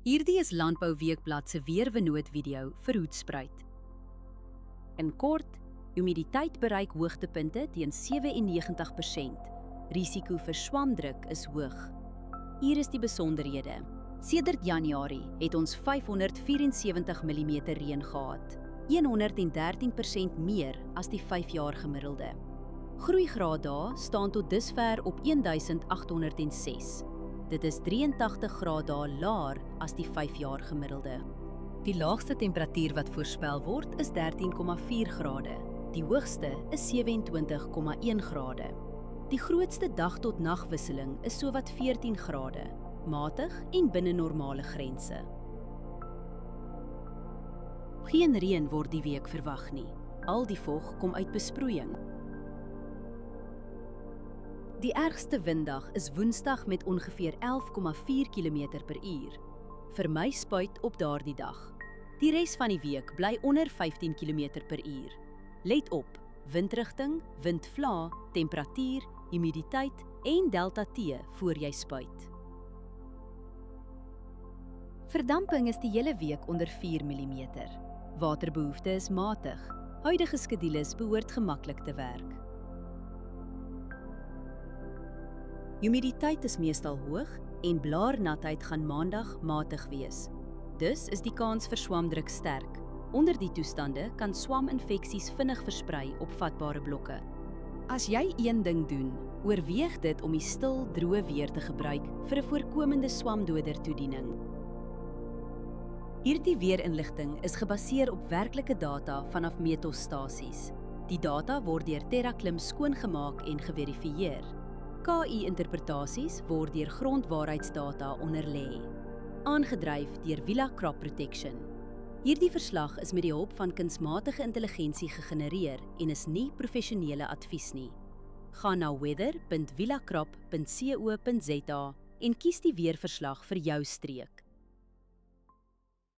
Hierdie is Landbou Weekblad se weervernoot-video vir hoedspruit. In kort, humiditeit bereik hoogtepunte teen 97%. Risiko vir swamdruk is hoog. Hier is die besonderhede. Sedert Januarie het ons 574 mm reën gehad, 113% meer as die 5-jaar gemiddelde. Groeigraaddae staan tot dusver op 1806. Dit is 83 graaddae laer as die 5-jaar gemiddelde. Die laagste temperatuur wat voorspel word is 13,4 grade. Die hoogste is 27,1 grade. Die grootste dag tot nagwisseling is sowat 14 grade, matig en binne normale grense. Geen reën word die week verwag nie. Al die vog kom uit besproeiing. Die ergste winddag is Woensdag met ongeveer 11,4 km/h. Vermy spuit op daardie dag. Die res van die week bly onder 15 km/h. Let op: windrigting, windvlae, temperatuur, humiditeit en delta T voor jy spuit. Verdamping is die hele week onder 4 mm. Waterbehoefte is matig. Huidige skedules behoort gemaklik te werk. Humiditeit is meestal hoog en blaarnatheid gaan Maandag matig wees. Dus is die kans vir swamdruk sterk. Onder die toestande kan swaminfeksies vinnig versprei op vatbare blokke. As jy een ding doen, oorweeg dit om die stil, droë weer te gebruik vir 'n voorkomende swamdoder toediening. Hierdie weerinligting is gebaseer op werklike data vanaf meetstasies. Die data word deur TerraKlim skoongemaak en geverifieer. KI-interpretasies word deur grondwaarheidsdata onderlê. Aangedryf deur Villa Crop Protection. Hierdie verslag is met die hulp van kunsmatige intelligensie gegenereer en is nie professionele advies nie. Gaan na weather.villacrop.co.za en kies die weerverslag vir jou streek.